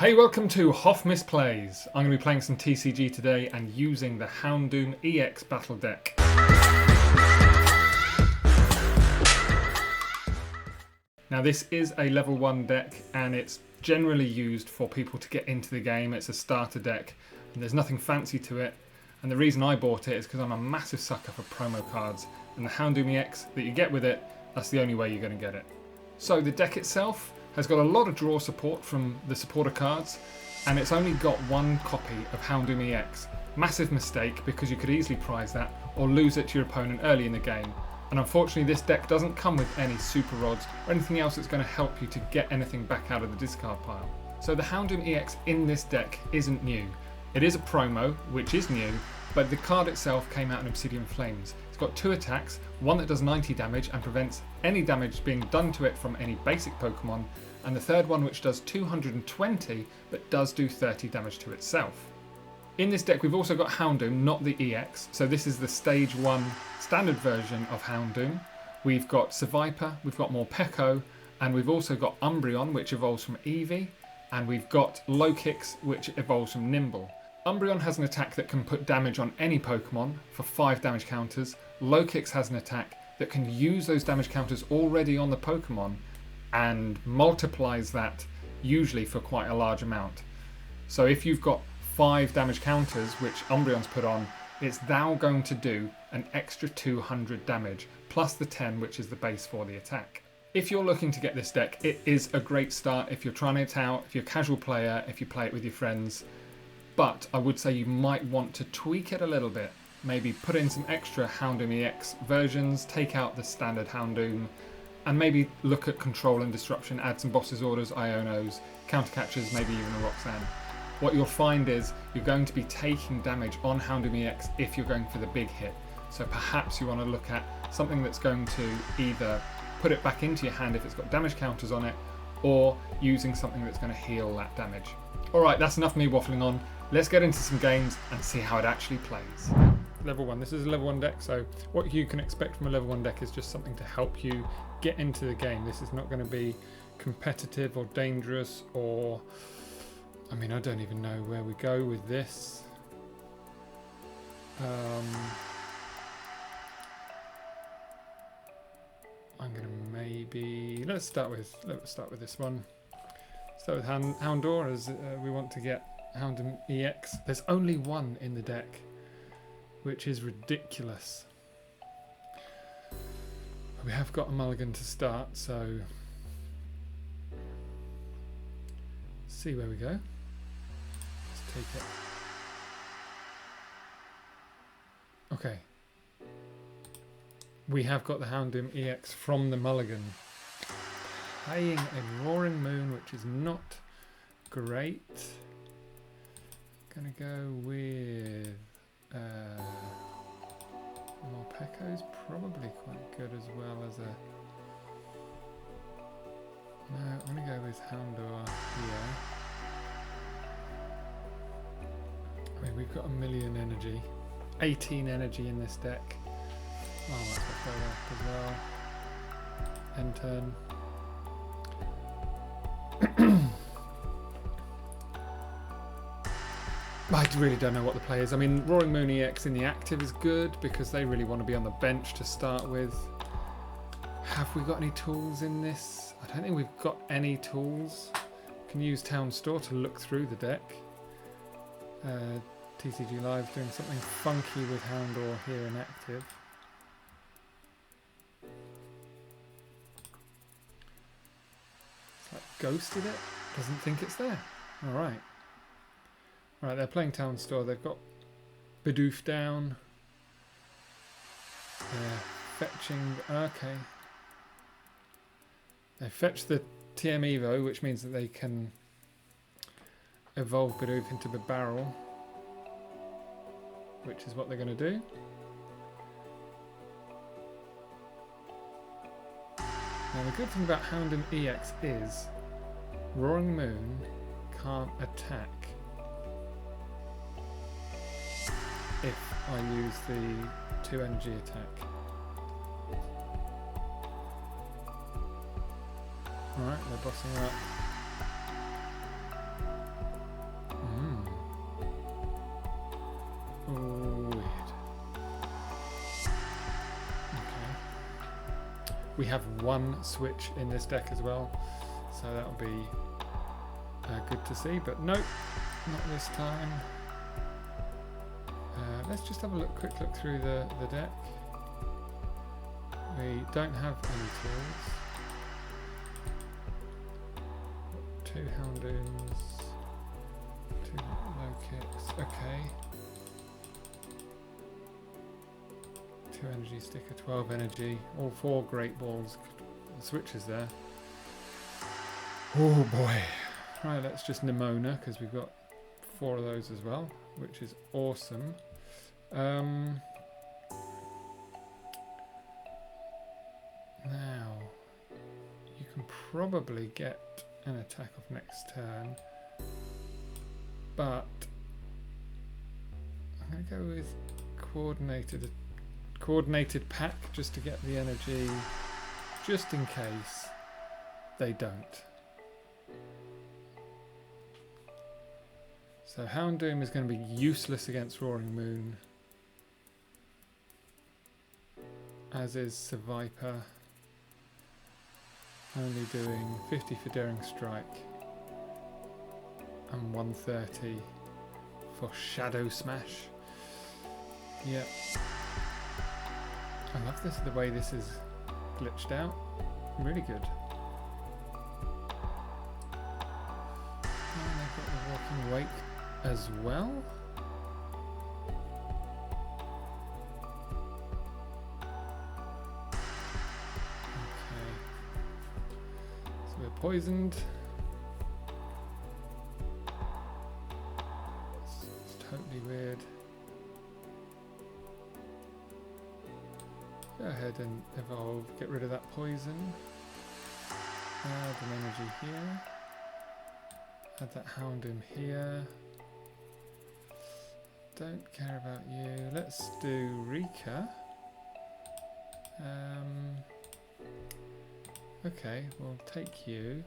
Hey, welcome to Hoff Misplays. I'm going to be playing some TCG today and using the Houndoom EX battle deck. Now this is a level 1 deck and it's generally used for people to get into the game. It's a starter deck and there's nothing fancy to it. And the reason I bought it is because I'm a massive sucker for promo cards. And the Houndoom EX that you get with it, that's the only way you're going to get it. So the deck itself has got a lot of draw support from the supporter cards, and it's only got one copy of Houndoom EX. Massive mistake because you could easily prize that or lose it to your opponent early in the game. And unfortunately this deck doesn't come with any super rods or anything else that's going to help you to get anything back out of the discard pile. So the Houndoom EX in this deck isn't new. It is a promo, which is new, but the card itself came out in Obsidian Flames. It's got 2 attacks, one that does 90 damage and prevents any damage being done to it from any basic Pokemon, and the third one which does 220 but does do 30 damage to itself. In this deck we've also got Houndoom, not the EX, so this is the stage 1 standard version of Houndoom. We've got Seviper, we've got Morpeko, and we've also got Umbreon, which evolves from Eevee, and we've got Lokix, which evolves from Nymble. Umbreon has an attack that can put damage on any Pokemon for 5 damage counters. Lokix has an attack that can use those damage counters already on the Pokemon and multiplies that usually for quite a large amount. So if you've got 5 damage counters, which Umbreon's put on, it's now going to do an extra 200 damage, plus the 10 which is the base for the attack. If you're looking to get this deck, it is a great start if you're trying it out, if you're a casual player, if you play it with your friends. But I would say you might want to tweak it a little bit. Maybe put in some extra Houndoom EX versions, take out the standard Houndoom, and maybe look at control and disruption, add some bosses orders, Ionos, counter catchers, maybe even a Roxanne. What you'll find is you're going to be taking damage on Houndoom EX if you're going for the big hit. So perhaps you want to look at something that's going to either put it back into your hand if it's got damage counters on it, or using something that's going to heal that damage. Alright, that's enough of me waffling on. Let's get into some games and see how it actually plays. Level 1. This is a level 1 deck, so what you can expect from a level 1 deck is just something to help you get into the game. This is not going to be competitive or dangerous or... I mean, I don't even know where we go with this. I'm going to maybe... Let's start with this one. Start with Houndour, as we want to get Houndoom EX. There's only one in the deck, which is ridiculous. We have got a mulligan to start, so see where we go. Let's take it. Okay. We have got the Houndoom EX from the mulligan. Playing a Roaring Moon, which is not great. Gonna go with Morpeko's probably quite good as well as a... No, I'm gonna go with Houndour here. I mean, we've got 1,000,000 energy. 18 energy in this deck. Oh, that's what I left as well. End turn. I really don't know what the play is. I mean, Roaring Moon EX in the active is good because they really want to be on the bench to start with. Have we got any tools in this? I don't think we've got any tools. We can use Town Store to look through the deck. TCG Live doing something funky with Houndour here in active. It's like ghosted it. Doesn't think it's there. Alright. Right, they're playing Town Store. They've got Bidoof down. They're fetching... Okay. They fetch the TM Evo, which means that they can evolve Bidoof into the barrel, which is what they're going to do. Now, the good thing about Houndoom EX is Roaring Moon can't attack if I use the 2 energy attack. Alright, they're bossing up. We have one switch in this deck as well, so that'll be good to see, but nope, not this time. Let's just have a quick look through the deck. We don't have any tools. Two Houndooms, two Lokix, okay. Two Energy Sticker, 12 energy, all 4 Great Balls, switches there. Oh boy. Right, let's just Nemona, because we've got 4 of those as well, which is awesome. Now, you can probably get an attack off next turn, but I'm going to go with coordinated pack just to get the energy, just in case they don't. So Houndoom is going to be useless against Roaring Moon, as is Seviper, only doing 50 for Daring Strike and 130 for Shadow Smash. Yep. I love this, the way this is glitched out. Really good. And they've got the Walking Wake as well. Okay. So we're poisoned. It's totally weird. Go ahead and evolve, get rid of that poison. Add an energy here. Add that Houndoom here. Don't care about you. Let's do Rika. Okay, we'll take you.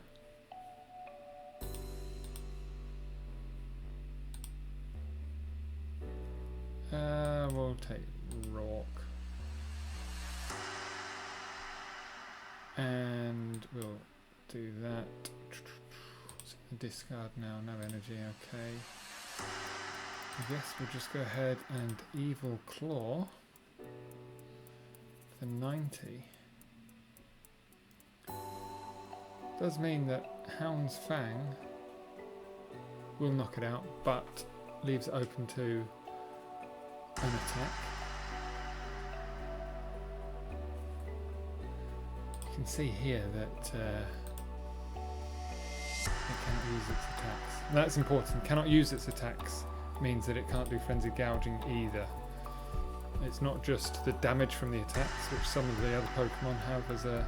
We'll take Roark. And we'll do that. Discard now, no energy, okay. I guess we'll just go ahead and Evil Claw for 90. Does mean that Hound's Fang will knock it out, but leaves it open to an attack. You can see here that it cannot use its attacks. That's important. Cannot use its attacks means that it can't do frenzied gouging either. It's not just the damage from the attacks, which some of the other Pokemon have as an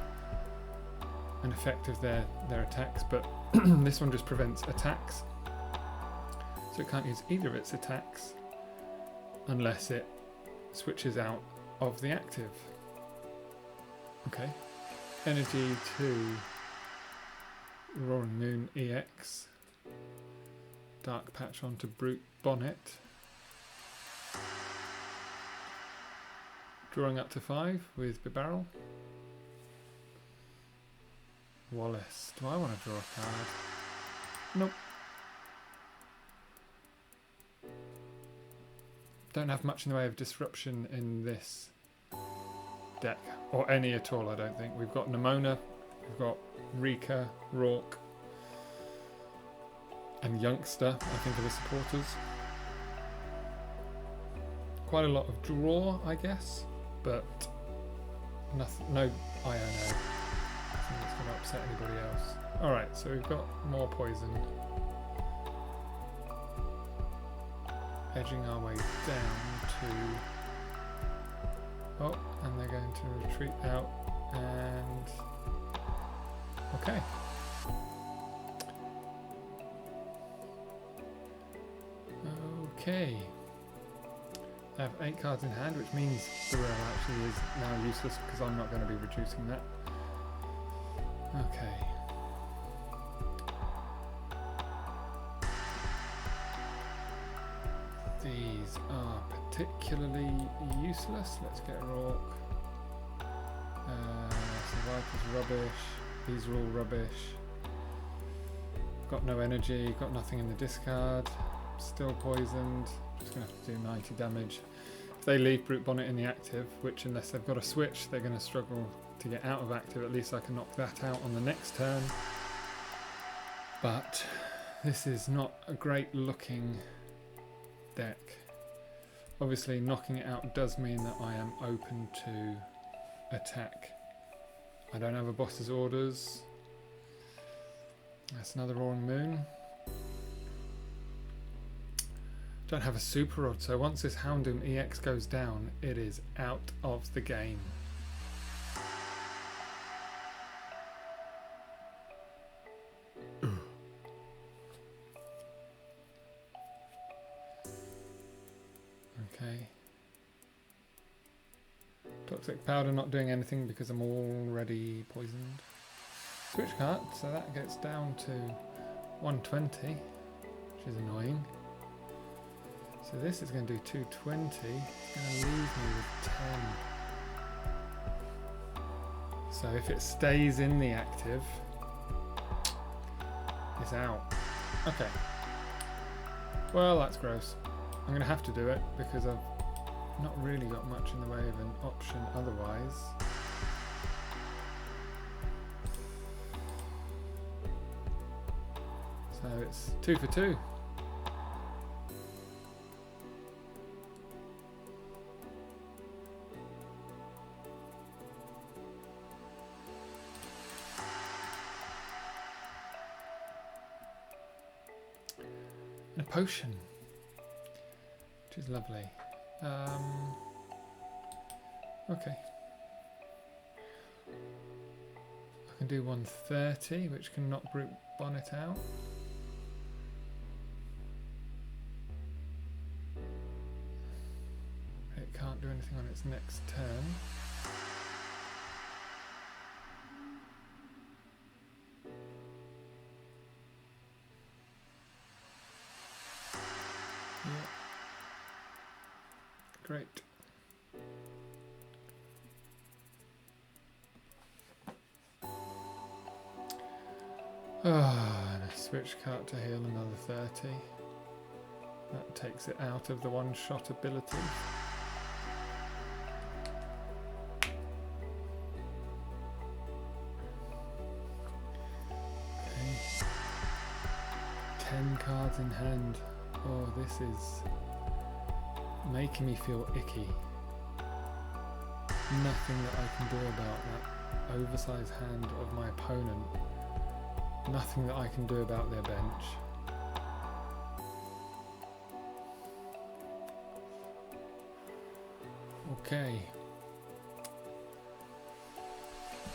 effect of their attacks, but this one just prevents attacks. So it can't use either of its attacks unless it switches out of the active. Okay. Energy to Roaring Moon EX. Dark Patch onto Brute Bonnet. Drawing up to 5 with Bibarel. Wallace. Do I want to draw a card? Nope. Don't have much in the way of disruption in this deck, or any at all, I don't think. We've got Nemona, we've got Rika, Roark, and Youngster, I think, are the supporters. Quite a lot of draw, I guess, but nothing, no IO. I think it's going to upset anybody else. Alright, so we've got more poison. Edging our way down to... Oh, and they're going to retreat out, and... Okay. Okay. I have 8 cards in hand, which means the realm actually is now useless because I'm not going to be reducing that. Okay. These are particularly useless. Let's get Roark. So Viper's rubbish. These are all rubbish. Got no energy, got nothing in the discard. Still poisoned. Just going to have to do 90 damage. If they leave Brute Bonnet in the active, which unless they've got a switch, they're going to struggle to get out of active. At least I can knock that out on the next turn. But this is not a great looking deck. Obviously knocking it out does mean that I am open to attack. I don't have a boss's orders. That's another Roaring Moon. Don't have a super rod, so once this Houndoom EX goes down, it is out of the game. Okay. Toxic Powder not doing anything because I'm already poisoned. Switch card, so that gets down to 120, which is annoying. So this is going to do 220. It's going to leave me with 10. So if it stays in the active, it's out. Okay. Well, that's gross. I'm going to have to do it because I've not really got much in the way of an option otherwise. So it's 2 for 2. And a potion, which is lovely. Okay. I can do 130, which can knock Brute Bonnet out. It can't do anything on its next turn. Yeah. Great. And a switch card to heal another 30. That takes it out of the one-shot ability. Okay. 10 cards in hand. Oh, this is making me feel icky. Nothing that I can do about that oversized hand of my opponent. Nothing that I can do about their bench. Okay.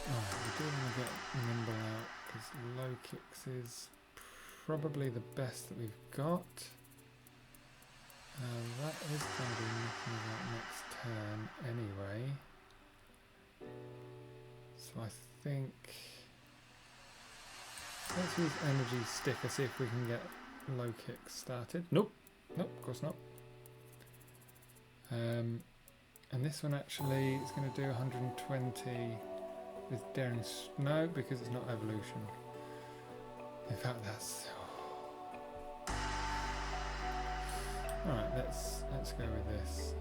Alright, we do want to get Nymble out because Lokix is probably the best that we've got. That is going to be knocking about next turn anyway. So I think let's use Energy Sticker, see if we can get Lokix started. Nope, nope, of course not. And this one actually is going to do 120 with Daring No, because it's not evolution. In fact, that's alright, let's go with this.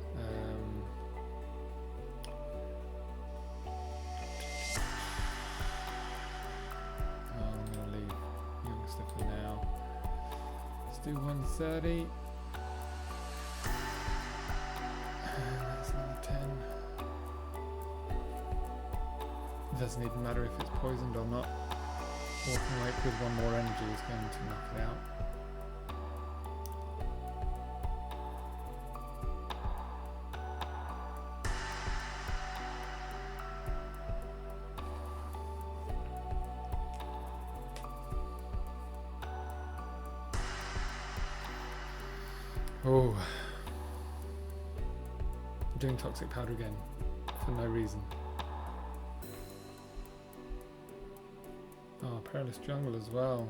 I'm going to leave Youngster for now. Let's do 130. And that's another 10. It doesn't even matter if it's poisoned or not. Walking away with one more energy is going to knock it out. Oh, I'm doing Toxic Powder again for no reason. Oh, Perilous Jungle as well.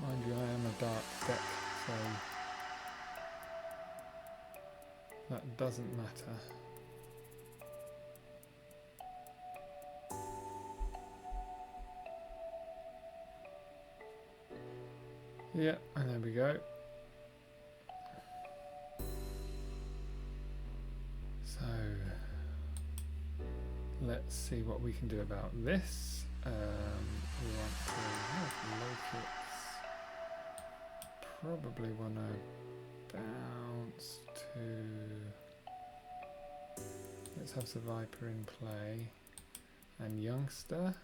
Mind you, I am a dark deck, so that doesn't matter. Yeah, and there we go. So let's see what we can do about this. We want to have Lokix. Probably want to bounce to. Let's have Seviper in play and Youngster.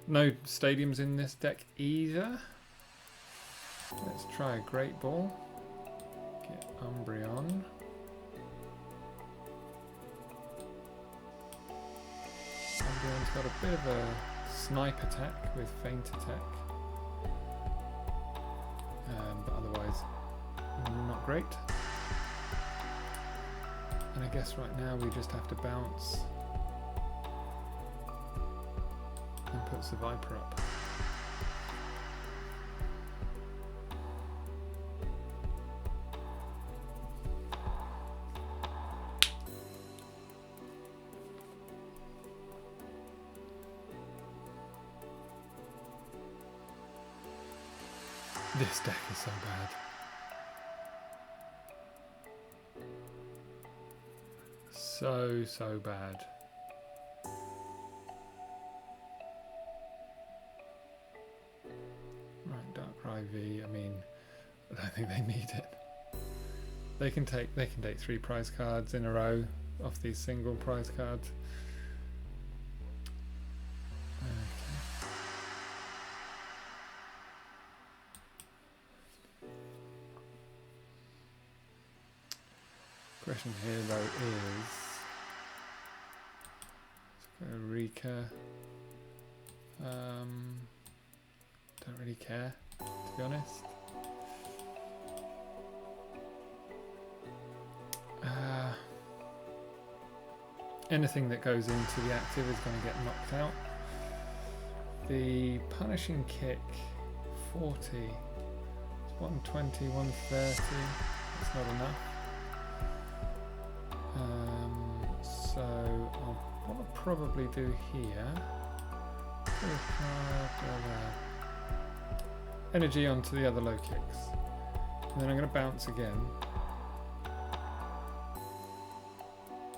No stadiums in this deck either. Let's try a Great Ball. Get Umbreon. Umbreon's got a bit of a snipe attack with feint attack. But otherwise, not great. And I guess right now we just have to bounce and put Seviper up. This deck is so bad. So bad. Right, Darkrai V, I mean, I don't think they need it. They can take 3 prize cards in a row off these single prize cards. Question here though is, let's go Rika. Don't really care, to be honest. Anything that goes into the active is going to get knocked out. The punishing kick 40, it's 120, 130. That's not enough. So what I'll probably do here, energy onto the other Lokix, and then I'm going to bounce again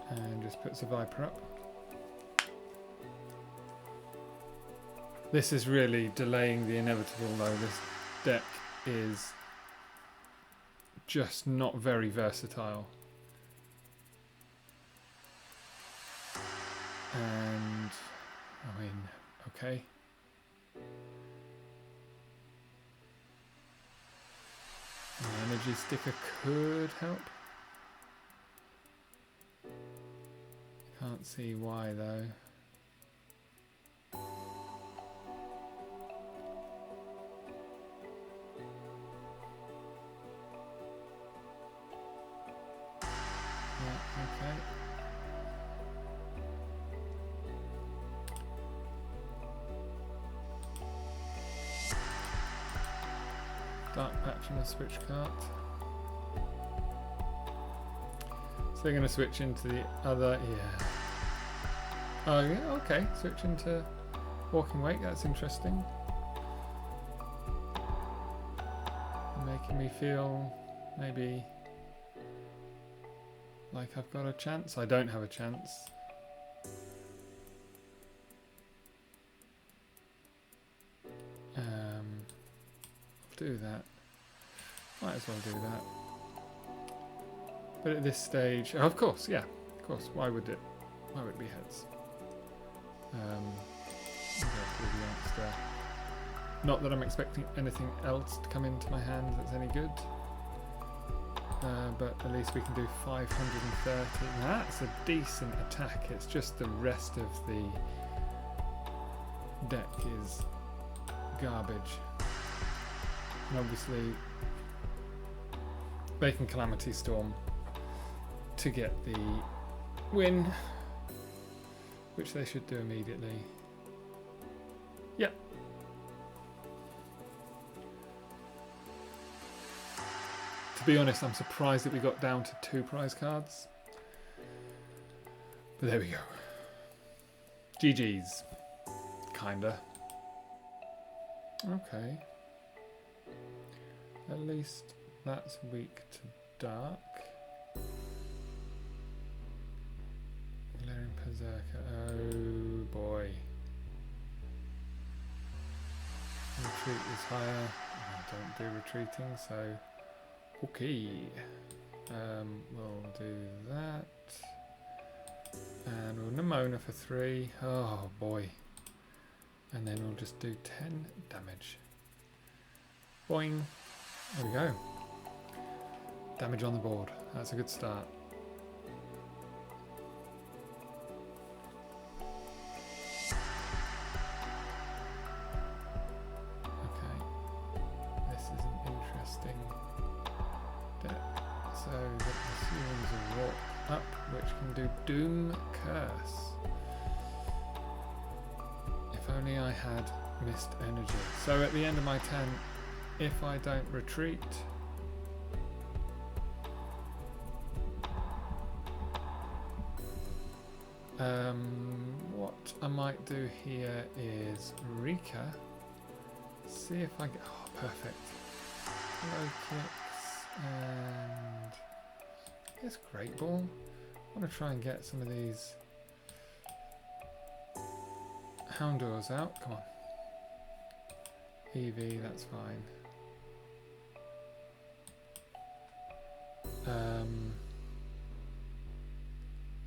and just put Seviper up. This is really delaying the inevitable though. This deck is just not very versatile. And I mean, okay. An energy sticker could help. Can't see why though. Yeah, okay. Dark patch and a switch cart. So they're going to switch into the other, yeah. Oh yeah, okay, switch into Walking Wake, that's interesting. Making me feel maybe like I've got a chance. I don't have a chance. Do that. Might as well do that. But at this stage, oh, of course, yeah, of course. Why would it be heads? Go for the Youngster. Not that I'm expecting anything else to come into my hand that's any good. But at least we can do 530. That's a decent attack. It's just the rest of the deck is garbage. And obviously they can Calamity Storm to get the win, which they should do immediately. Yep. To be honest, I'm surprised that we got down to 2 prize cards. But there we go. GG's. Kinda. Okay. at least that's weak to dark. Glaring Berserker, oh boy. Retreat is higher. I don't do retreating, so okay. We'll do that. And we'll Nemona for 3. Oh boy. And then we'll just do 10 damage. Boing. There we go. Damage on the board. That's a good start. Okay. This is an interesting deck. So that assumes a Roark up, which can do Doom Curse. If only I had missed energy. So at the end of my 10, if I don't retreat, what I might do here is Rika. See if I get, oh perfect. Lokix and yes, Great Ball. I want to try and get some of these Houndours out. Come on. Eevee, that's fine.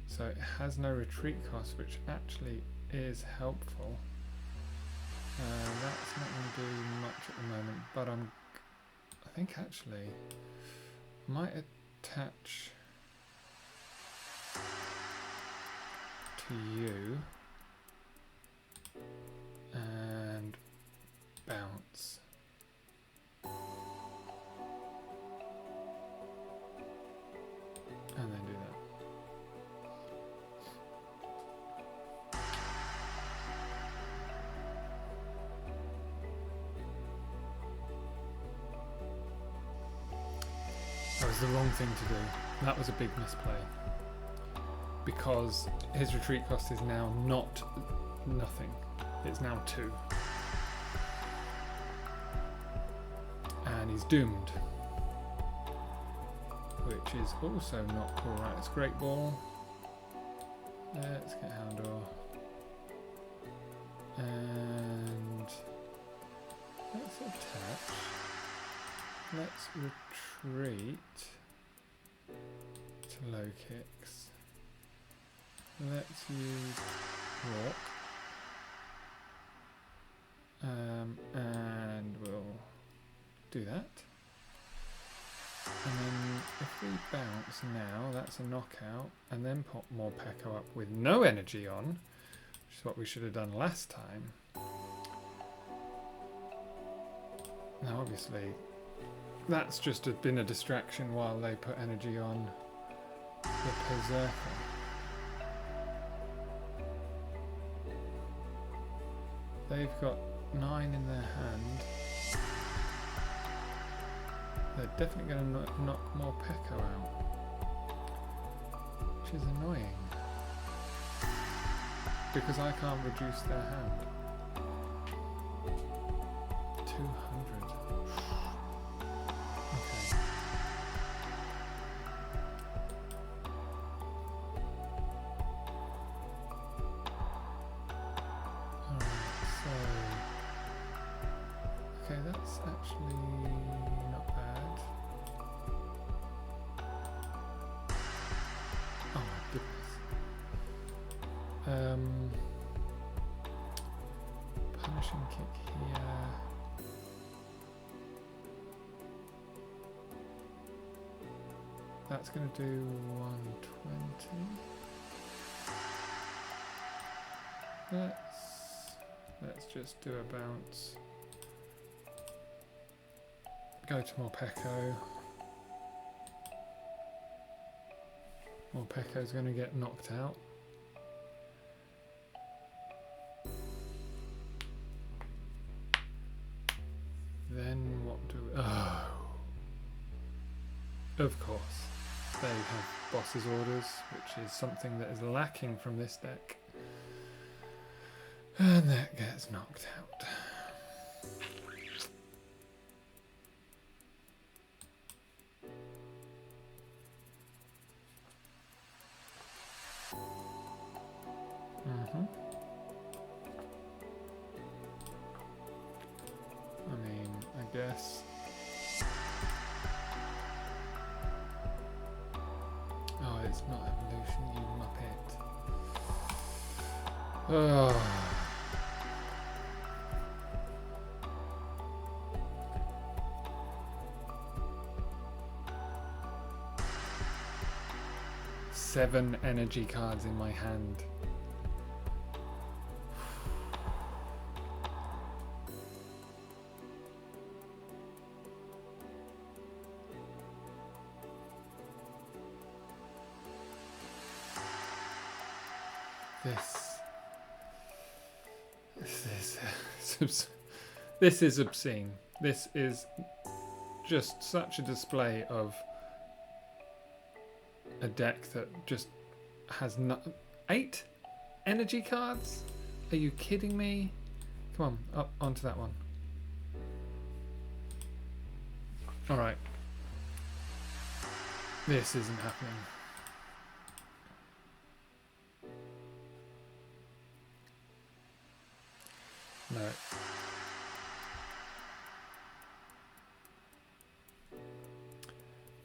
So it has no retreat cost, which actually is helpful. That's not going to do much at the moment, but I think actually I might attach to you and bounce. And then do that. That was the wrong thing to do. That was a big misplay. Because his retreat cost is now not nothing. It's now 2. And he's doomed. Which is also not cool. Right, it's Great Ball. Let's get Houndour. And let's attach. Let's retreat to Lokix. Let's use Roark. And we'll do that. And then if we bounce now, that's a knockout, and then pop Morpeko up with no energy on, which is what we should have done last time. Now obviously, that's just been a distraction while they put energy on the Berserker. They've got 9 in their hand. They're definitely going to knock Morpeko out, which is annoying because I can't reduce their hand. 200. Okay. Alright, so okay, that's actually not bad. Oh my goodness. Punishing kick here. That's going to do 120. Let's just do a bounce. Go to Morpeko. Morpeko's going to get knocked out. Then what do we... Oh! Of course. They have boss's orders, which is something that is lacking from this deck. And that gets knocked out. Yes. Oh, it's not evolution, you muppet. Oh. Seven energy cards in my hand. This is obscene. This is just such a display of a deck that just has 8 energy cards. Are you kidding me? Come on, up onto that one. All right. This isn't happening. No.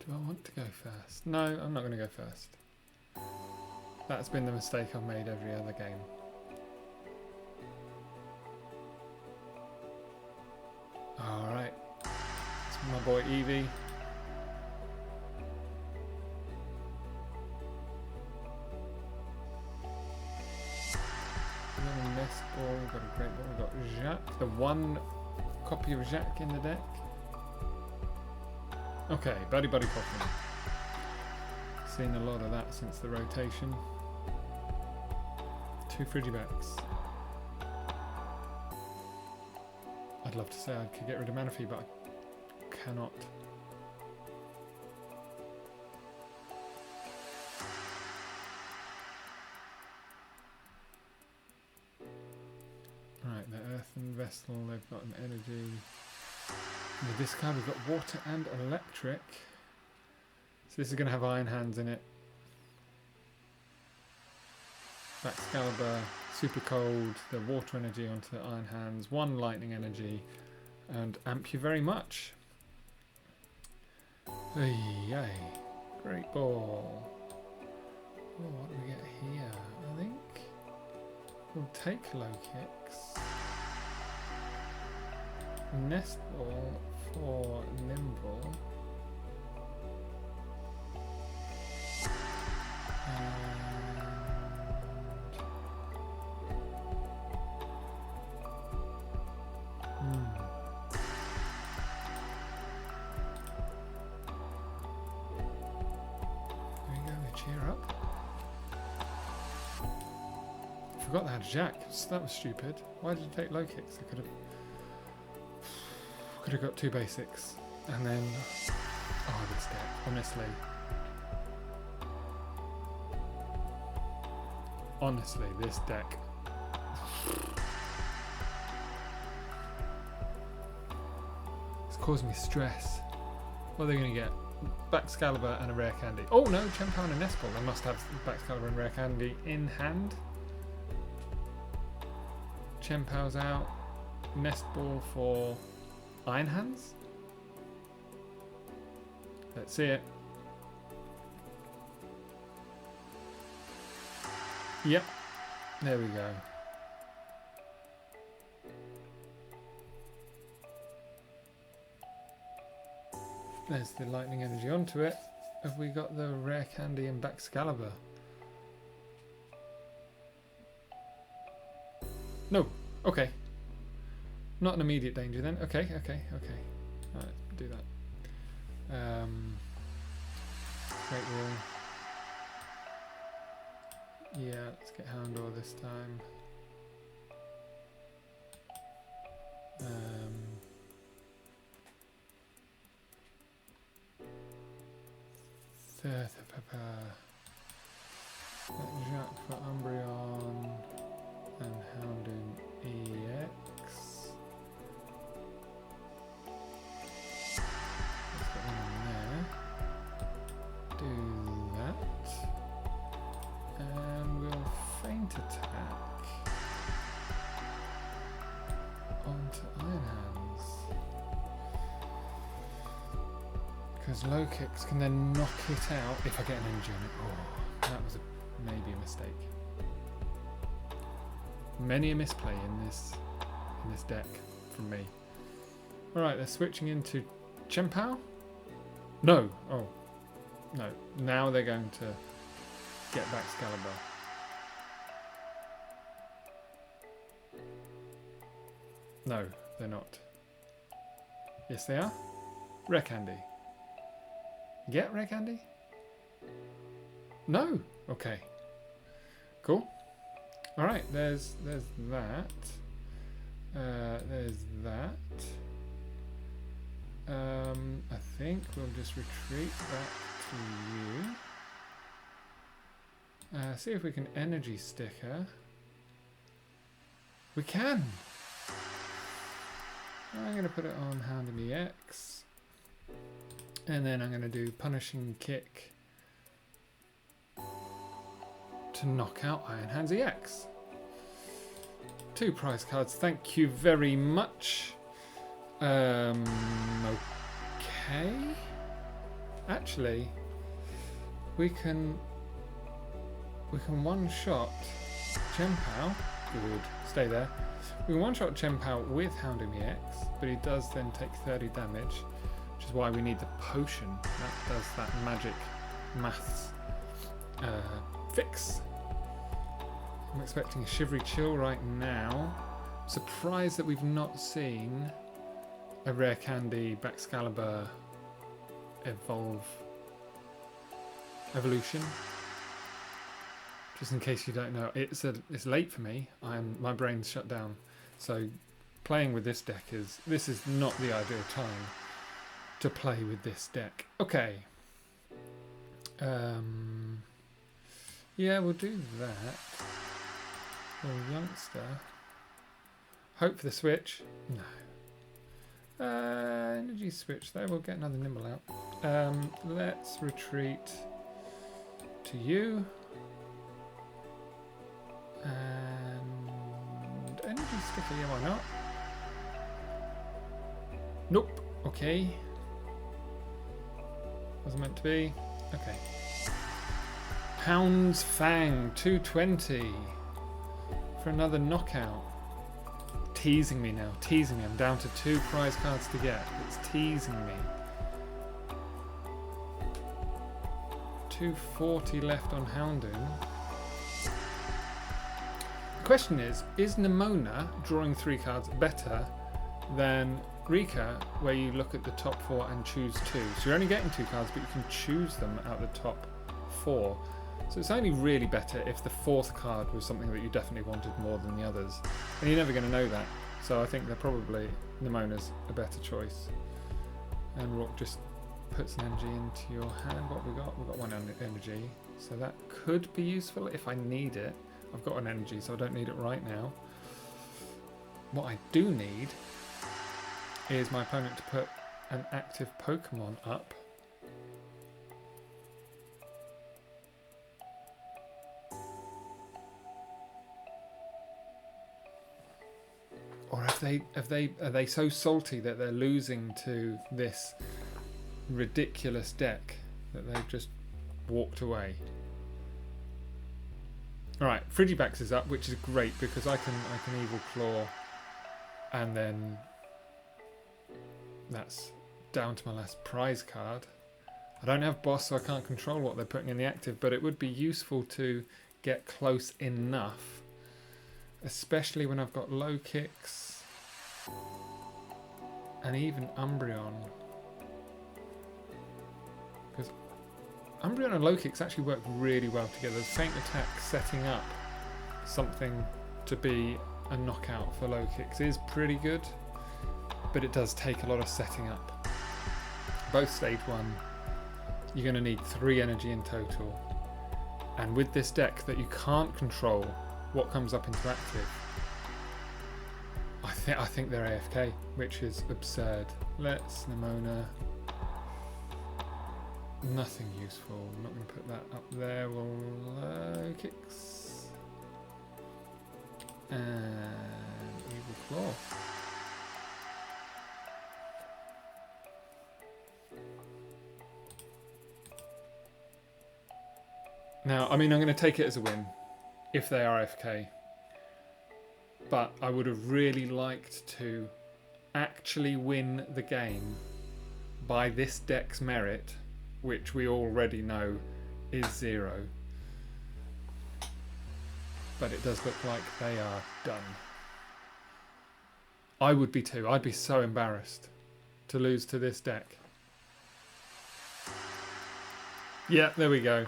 Do I want to go first? No, I'm not going to go first. That's been the mistake I've made every other game. Alright. It's my boy Eevee. We've got a Nest Ball, we've got a great ball, we've got Jacq. The one copy of Jacq in the deck. Okay, Buddy Pokémon. Seen a lot of that since the rotation. 2 Frigibacks. I'd love to say I could get rid of Manaphy, but I cannot. Right, the Earthen Vessel, they've got an energy. In the discard we've got water and electric. So this is going to have Iron Hands in it. Excalibur, Super Cold, the water energy onto the Iron Hands, 1 lightning energy, and amp you very much. Yay. Great ball. Oh, what do we get here? I think we'll take Lokix. Nest Ball for Nymble. There we go, cheer up. Forgot they had Jacq. That was stupid. Why did you take Lokix? I could have got 2 basics. And then, oh, this deck, honestly, this deck. It's caused me stress. What are they going to get? Excalibur and a rare candy. Oh no, Chempower and a Nest Ball. They must have Excalibur and rare candy in hand. Chempower's out. Nest Ball for Iron Hands. Let's see it. Yep, there we go. There's the lightning energy onto it. Have we got the rare candy and Excalibur? No. Okay. Not an immediate danger then. Okay. Alright, do that. Great Wall. Yeah, let's get Houndour this time. Seviper PAR. Jacq for Umbreon and Houndoom EX. Let's get one in there. Do that. And we'll feint attack onto Iron Hands. Because Lokix can then knock it out if I get an energy on it. Oh, that was maybe a mistake. Many a misplay in this deck from me. Alright, they're switching into Chien-Pao? No. Oh. No. Now they're going to get back Excalibur. No, they're not. Yes, they are. Rare Candy. Get Rare Candy? No. Okay. Cool. All right. There's that. There's that. I think we'll just retreat back to you. See if we can energy sticker. We can. I'm going to put it on Houndoom EX. And then I'm going to do Punishing Kick to knock out Iron Hands EX. 2 prize cards, thank you very much. Okay. Actually, we can one-shot Chien-Pao. Good, stay there. We can one-shot Chien-Pao with Houndoom EX, but he does then take 30 damage, which is why we need the potion. That does that magic maths fix. I'm expecting a Shivery Chill right now. Surprised that we've not seen a Rare Candy Baxcalibur evolution. Just in case you don't know, it's late for me. My brain's shut down. So playing with this deck is not the ideal time to play with this deck. Okay. Yeah, we'll do that. Well, Youngster. Hope for the switch. No. Energy switch though. We'll get another Nymble out. Let's retreat to you. And energy sticker, yeah, why not? Nope. Okay. Wasn't meant to be. Okay. Hound's Fang, 220 for another knockout. Teasing me now, teasing me. I'm down to 2 prize cards to get. It's teasing me. 240 left on Houndoom. The question is Nemona drawing 3 cards better than Rika, where you look at the top 4 and choose 2? So you're only getting 2 cards, but you can choose them out of the top 4. So it's only really better if the 4th card was something that you definitely wanted more than the others. And you're never going to know that. So I think they're probably Nemona's a better choice. And Roark just puts an energy into your hand. What have we got? We've got 1 energy. So that could be useful if I need it. I've got an energy, so I don't need it right now. What I do need is my opponent to put an active Pokemon up. Or are they so salty that they're losing to this ridiculous deck that they've just walked away? Alright, Frigibax is up, which is great because I can Evil Claw, and then that's down to my last prize card. I don't have boss, so I can't control what they're putting in the active, but it would be useful to get close enough, especially when I've got Lokix and even Umbreon. Because Umbreon and Lokix actually work really well together. Feint Attack setting up something to be a knockout for Lokix is pretty good, but it does take a lot of setting up. Both stage 1, you're going to need 3 energy in total. And with this deck that you can't control what comes up into active, I think they're AFK, which is absurd. Let's Nemona. Nothing useful. I'm not going to put that up there. We'll Lokix and Evil Claw. Now, I mean, I'm going to take it as a win if they are AFK, but I would have really liked to actually win the game by this deck's merit, which we already know is 0. But it does look like they are done. I would be too. I'd be so embarrassed to lose to this deck. Yeah, there we go.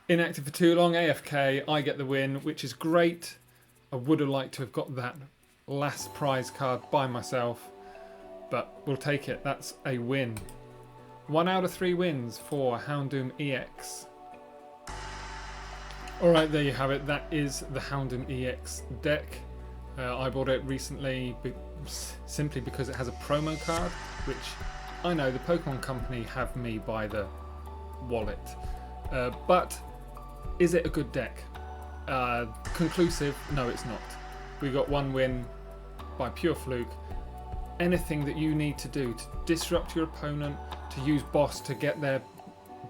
Inactive for too long, AFK, I get the win, which is great. I would have liked to have got that last prize card by myself, but we'll take it. That's a win. 1 out of 3 wins for Houndoom EX. Alright, there you have it. That is the Houndoom EX deck. I bought it recently simply because it has a promo card, which I know the Pokemon Company have me by the wallet. But is it a good deck? Conclusive? No, it's not. We got 1 win by pure fluke. Anything that you need to do to disrupt your opponent, to use boss to get their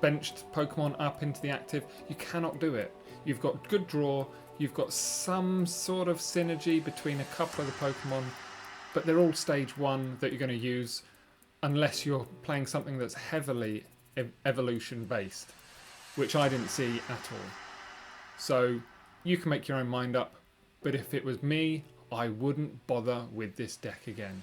benched Pokemon up into the active, you cannot do it. You've got good draw, you've got some sort of synergy between a couple of the Pokemon, but they're all stage 1 that you're going to use unless you're playing something that's heavily evolution based, which I didn't see at all. So you can make your own mind up, but if it was me, I wouldn't bother with this deck again.